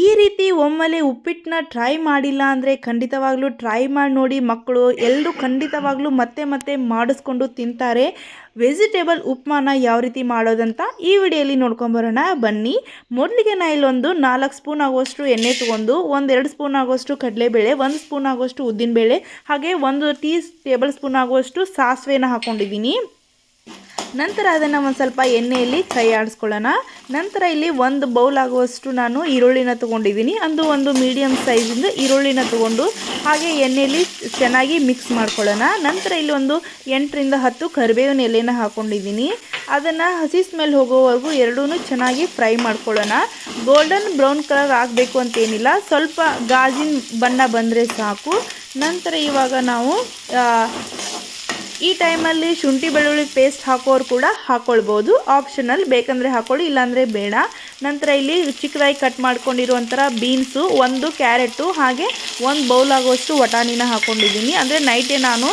ಈ ರೀತಿ ಒಮ್ಮೆಲೆ ಉಪ್ಪಿಟ್ಟನ್ನ ಟ್ರೈ ಮಾಡಿಲ್ಲ ಅಂದರೆ ಖಂಡಿತವಾಗ್ಲೂ ಟ್ರೈ ಮಾಡಿ ನೋಡಿ. ಮಕ್ಕಳು ಎಲ್ಲರೂ ಖಂಡಿತವಾಗ್ಲೂ ಮತ್ತೆ ಮತ್ತೆ ಮಾಡಿಸ್ಕೊಂಡು ತಿಂತಾರೆ. ವೆಜಿಟೇಬಲ್ ಉಪ್ಮಾನ ಯಾವ ರೀತಿ ಮಾಡೋದಂತ ಈ ವಿಡಿಯೋಲಿ ನೋಡ್ಕೊಂಬರೋಣ ಬನ್ನಿ. ಮೊದಲಿಗೆ ನಾನು ಇಲ್ಲೊಂದು 4 ಸ್ಪೂನ್ ಆಗುವಷ್ಟು ಎಣ್ಣೆ ತೊಗೊಂಡು 1-2 ಸ್ಪೂನ್ ಆಗುವಷ್ಟು ಕಡಲೆಬೇಳೆ, 1 ಸ್ಪೂನ್ ಆಗುವಷ್ಟು ಉದ್ದಿನಬೇಳೆ, ಹಾಗೆ 1 ಟೇಬಲ್ ಸ್ಪೂನ್ ಆಗುವಷ್ಟು ಸಾಸಿವೆನ ಹಾಕ್ಕೊಂಡಿದ್ದೀನಿ. ನಂತರ ಅದನ್ನು ಒಂದು ಸ್ವಲ್ಪ ಎಣ್ಣೆಯಲ್ಲಿ ಕೈ ಆಡಿಸ್ಕೊಳ್ಳೋಣ. ನಂತರ ಇಲ್ಲಿ 1 ಬೌಲ್ ಆಗುವಷ್ಟು ನಾನು ಈರುಳ್ಳಿನ ತೊಗೊಂಡಿದ್ದೀನಿ. ಒಂದು ಮೀಡಿಯಮ್ ಸೈಜಿಂದ ಈರುಳ್ಳಿನ ತೊಗೊಂಡು ಹಾಗೆ ಎಣ್ಣೆಯಲ್ಲಿ ಚೆನ್ನಾಗಿ ಮಿಕ್ಸ್ ಮಾಡ್ಕೊಳ್ಳೋಣ. ನಂತರ ಇಲ್ಲಿ ಒಂದು 8ರಿಂದ 10 ಕರಿಬೇವಿನ ಎಲೆನ ಹಾಕ್ಕೊಂಡಿದ್ದೀನಿ. ಅದನ್ನು ಹಸಿ ಸ್ಮೆಲ್ ಹೋಗೋವರೆಗೂ ಎರಡೂ ಚೆನ್ನಾಗಿ ಫ್ರೈ ಮಾಡ್ಕೊಳ್ಳೋಣ. ಗೋಲ್ಡನ್ ಬ್ರೌನ್ ಕಲರ್ ಆಗಬೇಕು ಅಂತೇನಿಲ್ಲ, ಸ್ವಲ್ಪ ಗಾಜಿನ ಬಣ್ಣ ಬಂದರೆ ಸಾಕು. ನಂತರ ಇವಾಗ ನಾವು ಈ ಟೈಮಲ್ಲಿ ಶುಂಠಿ ಬೆಳ್ಳುಳ್ಳಿ ಪೇಸ್ಟ್ ಹಾಕೋರು ಕೂಡ ಹಾಕ್ಕೊಳ್ಬೋದು, ಆಪ್ಷನಲ್, ಬೇಕಂದರೆ ಹಾಕ್ಕೊಳ್ಳಿ ಇಲ್ಲಾಂದರೆ ಬೇಡ. ನಂತರ ಇಲ್ಲಿ ಚಿಕ್ಕದಾಗಿ ಕಟ್ ಮಾಡ್ಕೊಂಡಿರುವಂಥ ಬೀನ್ಸು, 1 ಕ್ಯಾರೆಟು, ಹಾಗೆ 1 ಬೌಲ್ ಆಗೋಷ್ಟು ವಟಾಣಿನ ಹಾಕ್ಕೊಂಡಿದ್ದೀನಿ. ಅಂದರೆ ನೈಟೇ ನಾನು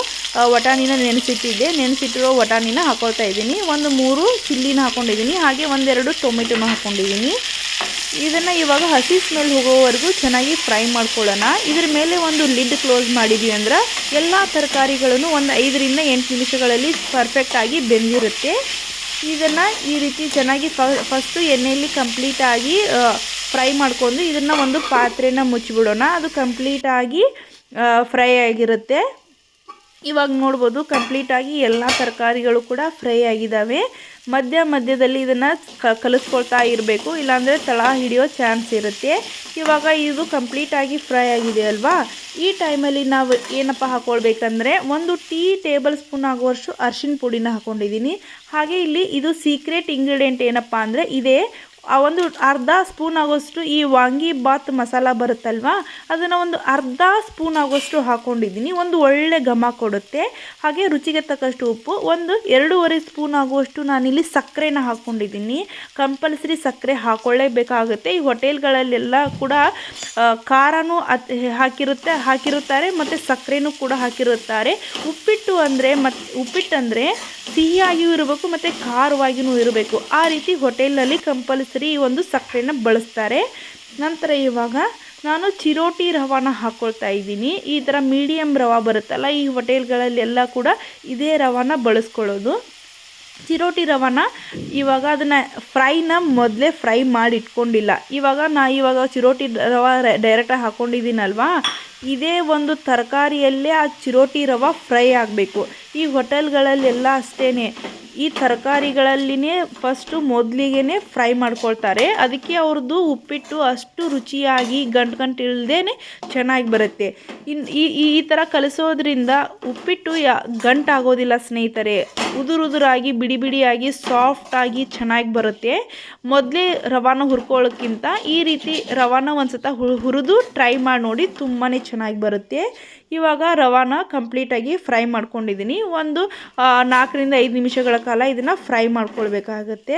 ವಟಾಣಿನ ನೆನೆಸಿಟ್ಟಿರೋ ವಟಾಣಿನ ಹಾಕ್ಕೊಳ್ತಾ ಇದ್ದೀನಿ. 3 ಚಿಲ್ಲಿನ ಹಾಕ್ಕೊಂಡಿದ್ದೀನಿ, ಹಾಗೆ 1-2 ಟೊಮೆಟೊನ ಹಾಕ್ಕೊಂಡಿದ್ದೀನಿ. ಇದನ್ನು ಇವಾಗ ಹಸಿ ಸ್ಮೆಲ್ ಹೋಗೋವರೆಗೂ ಚೆನ್ನಾಗಿ ಫ್ರೈ ಮಾಡ್ಕೊಳ್ಳೋಣ. ಇದ್ರ ಮೇಲೆ ಒಂದು ಲಿಡ್ ಕ್ಲೋಸ್ ಮಾಡಿದ್ವಿ ಅಂದ್ರೆ ಎಲ್ಲ ತರಕಾರಿಗಳನ್ನು ಒಂದು 5ರಿಂದ 8 ನಿಮಿಷಗಳಲ್ಲಿ ಪರ್ಫೆಕ್ಟಾಗಿ ಬೆಂದಿರುತ್ತೆ. ಇದನ್ನು ಈ ರೀತಿ ಚೆನ್ನಾಗಿ ಫಸ್ಟು ಎಣ್ಣೆಯಲ್ಲಿ ಕಂಪ್ಲೀಟಾಗಿ ಫ್ರೈ ಮಾಡ್ಕೊಂಡು ಇದನ್ನು ಒಂದು ಪಾತ್ರೆನ ಮುಚ್ಚಿಬಿಡೋಣ. ಅದು ಕಂಪ್ಲೀಟಾಗಿ ಫ್ರೈ ಆಗಿರುತ್ತೆ. ಇವಾಗ ನೋಡ್ಬೋದು ಕಂಪ್ಲೀಟಾಗಿ ಎಲ್ಲ ತರಕಾರಿಗಳು ಕೂಡ ಫ್ರೈ ಆಗಿದ್ದಾವೆ. ಮಧ್ಯದಲ್ಲಿ ಇದನ್ನು ಕಲಿಸ್ಕೊಳ್ತಾ ಇರಬೇಕು, ಇಲ್ಲಾಂದರೆ ತಳ ಹಿಡಿಯೋ ಚಾನ್ಸ್ ಇರುತ್ತೆ. ಇವಾಗ ಇದು ಕಂಪ್ಲೀಟಾಗಿ ಫ್ರೈ ಆಗಿದೆ ಅಲ್ವಾ. ಈ ಟೈಮಲ್ಲಿ ನಾವು ಏನಪ್ಪ ಹಾಕ್ಕೊಳ್ಬೇಕಂದ್ರೆ 1 ಟೇಬಲ್ ಸ್ಪೂನ್ ಆಗುವಷ್ಟು ಅರಿಶಿನ ಪುಡಿನ ಹಾಕ್ಕೊಂಡಿದ್ದೀನಿ. ಹಾಗೆ ಇಲ್ಲಿ ಇದು ಸೀಕ್ರೆಟ್ ಇಂಗ್ರೀಡಿಯೆಂಟ್ ಏನಪ್ಪ ಅಂದರೆ ಇದೇ ಒಂದು ಅರ್ಧ ಸ್ಪೂನ್ ಆಗೋಷ್ಟು ಈ ವಾಂಗಿ ಬಾತ್ ಮಸಾಲ ಬರುತ್ತಲ್ವ, ಅದನ್ನು ಒಂದು ಅರ್ಧ ಸ್ಪೂನ್ ಆಗೋಷ್ಟು ಹಾಕ್ಕೊಂಡಿದ್ದೀನಿ. ಒಂದು ಒಳ್ಳೆ ಘಮ ಕೊಡುತ್ತೆ. ಹಾಗೆ ರುಚಿಗೆ ತಕ್ಕಷ್ಟು ಉಪ್ಪು, 2.5 ಸ್ಪೂನ್ ಆಗುವಷ್ಟು ನಾನಿಲ್ಲಿ ಸಕ್ಕರೆನ ಹಾಕ್ಕೊಂಡಿದ್ದೀನಿ. ಕಂಪಲ್ಸರಿ ಸಕ್ಕರೆ ಹಾಕ್ಕೊಳ್ಳೇಬೇಕಾಗುತ್ತೆ. ಈ ಹೋಟೆಲ್ಗಳಲ್ಲೆಲ್ಲ ಕೂಡ ಖಾರನೂ ಹಾಕಿರುತ್ತಾರೆ ಮತ್ತು ಸಕ್ಕರೆನೂ ಕೂಡ ಹಾಕಿರುತ್ತಾರೆ. ಉಪ್ಪಿಟ್ಟಂದರೆ ಸಿಹಿಯಾಗಿಯೂ ಇರಬೇಕು ಮತ್ತು ಖಾರವಾಗಿಯೂ ಇರಬೇಕು. ಆ ರೀತಿ ಹೋಟೆಲ್ನಲ್ಲಿ ಕಂಪಲ್ಸರಿ ಈ ಒಂದು ಸಕ್ಕರೆನ ಬಳಸ್ತಾರೆ. ನಂತರ ಇವಾಗ ನಾನು ಚಿರೋಟಿ ರವಾನ ಹಾಕ್ಕೊಳ್ತಾ ಇದ್ದೀನಿ. ಈ ಥರ ಮೀಡಿಯಮ್ ರವಾ ಬರುತ್ತಲ್ಲ, ಈ ಹೋಟೆಲ್ಗಳಲ್ಲೆಲ್ಲ ಕೂಡ ಇದೇ ರವಾನ ಬಳಸ್ಕೊಳ್ಳೋದು. ಚಿರೋಟಿ ರವಾನ ಇವಾಗ ಅದನ್ನು ಮೊದಲೇ ಫ್ರೈ ಮಾಡಿ ಇಟ್ಕೊಂಡಿಲ್ಲ. ಇವಾಗ ಚಿರೋಟಿ ರವಾ ಡೈರೆಕ್ಟಾಗಿ ಹಾಕ್ಕೊಂಡಿದ್ದೀನಲ್ವಾ, ಇದೇ ಒಂದು ತರಕಾರಿಯಲ್ಲೇ ಆ ಚಿರೋಟಿ ರವಾ ಫ್ರೈ ಆಗಬೇಕು. ಈ ಹೋಟೆಲ್ಗಳಲ್ಲೆಲ್ಲ ಅಷ್ಟೇ, ಈ ತರಕಾರಿಗಳಲ್ಲಿನೇ ಫಸ್ಟು ಮೊದಲಿಗೆ ಫ್ರೈ ಮಾಡ್ಕೊಳ್ತಾರೆ. ಅದಕ್ಕೆ ಅವ್ರದ್ದು ಉಪ್ಪಿಟ್ಟು ಅಷ್ಟು ರುಚಿಯಾಗಿ ಗಂಟು ಇಲ್ಲದೇ ಚೆನ್ನಾಗಿ ಬರುತ್ತೆ. ಈ ಥರ ಕಲಿಸೋದ್ರಿಂದ ಉಪ್ಪಿಟ್ಟು ಗಂಟಾಗೋದಿಲ್ಲ ಸ್ನೇಹಿತರೆ. ಉದುರಾಗಿ ಬಿಡಿಯಾಗಿ ಸಾಫ್ಟಾಗಿ ಚೆನ್ನಾಗಿ ಬರುತ್ತೆ. ಮೊದಲೇ ರವಾನ ಹುರ್ಕೊಳ್ಳೋಕ್ಕಿಂತ ಈ ರೀತಿ ರವಾನ ಒಂದು ಸತ ಹುರಿದು ಟ್ರೈ ಮಾಡಿ ನೋಡಿ, ತುಂಬಾ ಚೆನ್ನಾಗಿ ಬರುತ್ತೆ. ಇವಾಗ ರವಾನ ಕಂಪ್ಲೀಟಾಗಿ ಫ್ರೈ ಮಾಡ್ಕೊಂಡಿದ್ದೀನಿ. 4ರಿಂದ 5 ನಿಮಿಷಗಳ ಕಾಲ ಇದನ್ನು ಫ್ರೈ ಮಾಡ್ಕೊಳ್ಬೇಕಾಗತ್ತೆ.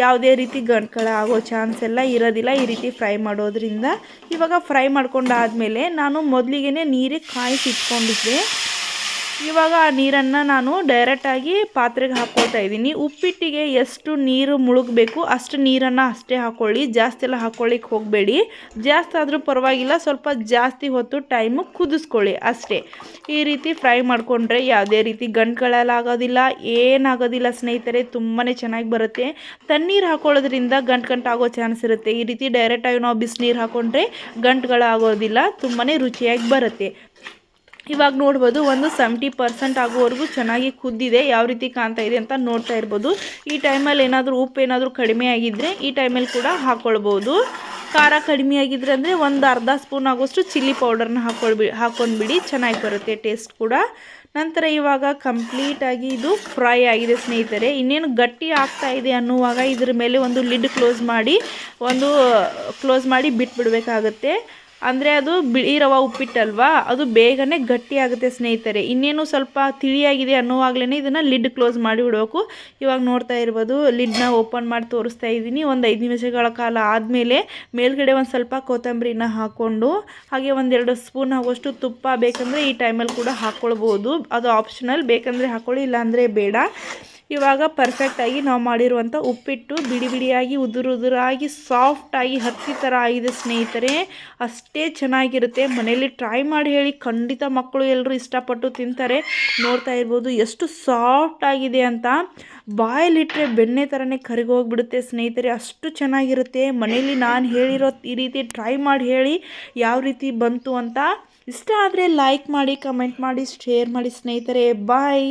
ಯಾವುದೇ ರೀತಿ ಗಂಟ್ಗಳ ಆಗೋ ಚಾನ್ಸ್ ಎಲ್ಲ ಇರೋದಿಲ್ಲ ಈ ರೀತಿ ಫ್ರೈ ಮಾಡೋದ್ರಿಂದ. ಇವಾಗ ಫ್ರೈ ಮಾಡ್ಕೊಂಡಾದಮೇಲೆ ನಾನು ಮೊದಲಿಗೆ ನೀರಿಗೆ ಕಾಯಿಸಿ ಇಟ್ಕೊಂಡಿದ್ದೆ. ಇವಾಗ ಆ ನೀರನ್ನು ನಾನು ಡೈರೆಕ್ಟಾಗಿ ಪಾತ್ರೆಗೆ ಹಾಕ್ಕೊಳ್ತಾ ಇದ್ದೀನಿ. ಉಪ್ಪಿಟ್ಟಿಗೆ ಎಷ್ಟು ನೀರು ಮುಳುಗಬೇಕು ಅಷ್ಟು ನೀರನ್ನು ಅಷ್ಟೇ ಹಾಕ್ಕೊಳ್ಳಿ, ಜಾಸ್ತಿ ಎಲ್ಲ ಹಾಕ್ಕೊಳ್ಳಿಕ್ಕೆ ಹೋಗಬೇಡಿ. ಜಾಸ್ತಿ ಆದರೂ ಪರವಾಗಿಲ್ಲ, ಸ್ವಲ್ಪ ಜಾಸ್ತಿ ಹೊತ್ತು ಟೈಮು ಕುದಿಸ್ಕೊಳ್ಳಿ ಅಷ್ಟೇ. ಈ ರೀತಿ ಫ್ರೈ ಮಾಡಿಕೊಂಡ್ರೆ ಯಾವುದೇ ರೀತಿ ಗಂಟುಗಳಲ್ಲಾಗೋದಿಲ್ಲ, ಏನಾಗೋದಿಲ್ಲ ಸ್ನೇಹಿತರೆ, ತುಂಬಾ ಚೆನ್ನಾಗಿ ಬರುತ್ತೆ. ತಣ್ಣೀರು ಹಾಕ್ಕೊಳ್ಳೋದ್ರಿಂದ ಗಂಟಾಗೋ ಚಾನ್ಸ್ ಇರುತ್ತೆ. ಈ ರೀತಿ ಡೈರೆಕ್ಟಾಗಿ ನಾವು ಬಿಸಿನೀರು ಹಾಕ್ಕೊಂಡ್ರೆ ಗಂಟುಗಳಾಗೋದಿಲ್ಲ, ತುಂಬಾ ರುಚಿಯಾಗಿ ಬರುತ್ತೆ. ಇವಾಗ ನೋಡ್ಬೋದು 70% ಆಗೋವರೆಗೂ ಚೆನ್ನಾಗಿ ಕುದ್ದಿದೆ. ಯಾವ ರೀತಿ ಕಾಣ್ತಾ ಇದೆ ಅಂತ ನೋಡ್ತಾ ಇರ್ಬೋದು. ಈ ಟೈಮಲ್ಲಿ ಉಪ್ಪೇನಾದರೂ ಕಡಿಮೆ ಆಗಿದ್ದರೆ ಈ ಟೈಮಲ್ಲಿ ಕೂಡ ಹಾಕ್ಕೊಳ್ಬೋದು. ಖಾರ ಕಡಿಮೆ ಆಗಿದ್ರೆ ಅಂದರೆ ಒಂದು ಅರ್ಧ ಸ್ಪೂನ್ ಆಗೋಷ್ಟು ಚಿಲ್ಲಿ ಪೌಡರ್ನ ಹಾಕ್ಕೊಂಡ್ಬಿಡಿ, ಚೆನ್ನಾಗಿ ಬರುತ್ತೆ ಟೇಸ್ಟ್ ಕೂಡ. ನಂತರ ಇವಾಗ ಕಂಪ್ಲೀಟಾಗಿ ಇದು ಫ್ರೈ ಆಗಿದೆ ಸ್ನೇಹಿತರೆ. ಇನ್ನೇನು ಗಟ್ಟಿ ಆಗ್ತಾ ಇದೆ ಅನ್ನುವಾಗ ಇದ್ರ ಮೇಲೆ ಒಂದು ಲಿಡ್ ಕ್ಲೋಸ್ ಮಾಡಿ ಬಿಟ್ಬಿಡಬೇಕಾಗತ್ತೆ. ಅಂದರೆ ಅದು ಬಿಳಿ ರವೆ ಉಪ್ಪಿಟ್ಟಲ್ವಾ, ಅದು ಬೇಗನೆ ಗಟ್ಟಿ ಆಗುತ್ತೆ ಸ್ನೇಹಿತರೆ. ಇನ್ನೇನು ಸ್ವಲ್ಪ ತಿಳಿಯಾಗಿದೆ ಅನ್ನುವಾಗಲೇ ಇದನ್ನು ಲಿಡ್ ಕ್ಲೋಸ್ ಮಾಡಿ ಬಿಡಬೇಕು. ಇವಾಗ ನೋಡ್ತಾ ಇರ್ಬೋದು, ಲಿಡ್ನ ಓಪನ್ ಮಾಡಿ ತೋರಿಸ್ತಾ ಇದ್ದೀನಿ. 5 ನಿಮಿಷಗಳ ಕಾಲ ಆದಮೇಲೆ ಮೇಲ್ಗಡೆ ಒಂದು ಸ್ವಲ್ಪ ಕೊತ್ತಂಬರಿನ ಹಾಕ್ಕೊಂಡು, ಹಾಗೆ 1-2 ಸ್ಪೂನ್ ಆಗುವಷ್ಟು ತುಪ್ಪ ಬೇಕಂದರೆ ಈ ಟೈಮಲ್ಲಿ ಕೂಡ ಹಾಕ್ಕೊಳ್ಬೋದು. ಅದು ಆಪ್ಷನಲ್, ಬೇಕಂದರೆ ಹಾಕ್ಕೊಳ್ಳಿ, ಇಲ್ಲಾಂದರೆ ಬೇಡ. ಇವಾಗ ಪರ್ಫೆಕ್ಟಾಗಿ ನಾವು ಮಾಡಿರುವಂಥ ಉಪ್ಪಿಟ್ಟು ಬಿಡಿ ಬಿಡಿಯಾಗಿ ಉದುರಾಗಿ ಸಾಫ್ಟಾಗಿ ಹತ್ತಿ ಥರ ಆಗಿದೆ ಸ್ನೇಹಿತರೆ. ಅಷ್ಟೇ ಚೆನ್ನಾಗಿರುತ್ತೆ. ಮನೆಯಲ್ಲಿ ಟ್ರೈ ಮಾಡಿ ಹೇಳಿ, ಖಂಡಿತ ಮಕ್ಕಳು ಎಲ್ಲರೂ ಇಷ್ಟಪಟ್ಟು ತಿಂತಾರೆ. ನೋಡ್ತಾ ಇರ್ಬೋದು ಎಷ್ಟು ಸಾಫ್ಟ್ ಆಗಿದೆ ಅಂತ. ಬಾಯಲ್ಲಿಟ್ಟರೆ ಬೆಣ್ಣೆ ಥರನೇ ಕರಗೋಗ್ಬಿಡುತ್ತೆ ಸ್ನೇಹಿತರೆ, ಅಷ್ಟು ಚೆನ್ನಾಗಿರುತ್ತೆ. ಮನೇಲಿ ನಾನು ಹೇಳಿರೋ ಈ ರೀತಿ ಟ್ರೈ ಮಾಡಿ ಹೇಳಿ ಯಾವ ರೀತಿ ಬಂತು ಅಂತ. ಇಷ್ಟ ಆದರೆ ಲೈಕ್ ಮಾಡಿ, ಕಮೆಂಟ್ ಮಾಡಿ, ಶೇರ್ ಮಾಡಿ ಸ್ನೇಹಿತರೆ. ಬಾಯ್.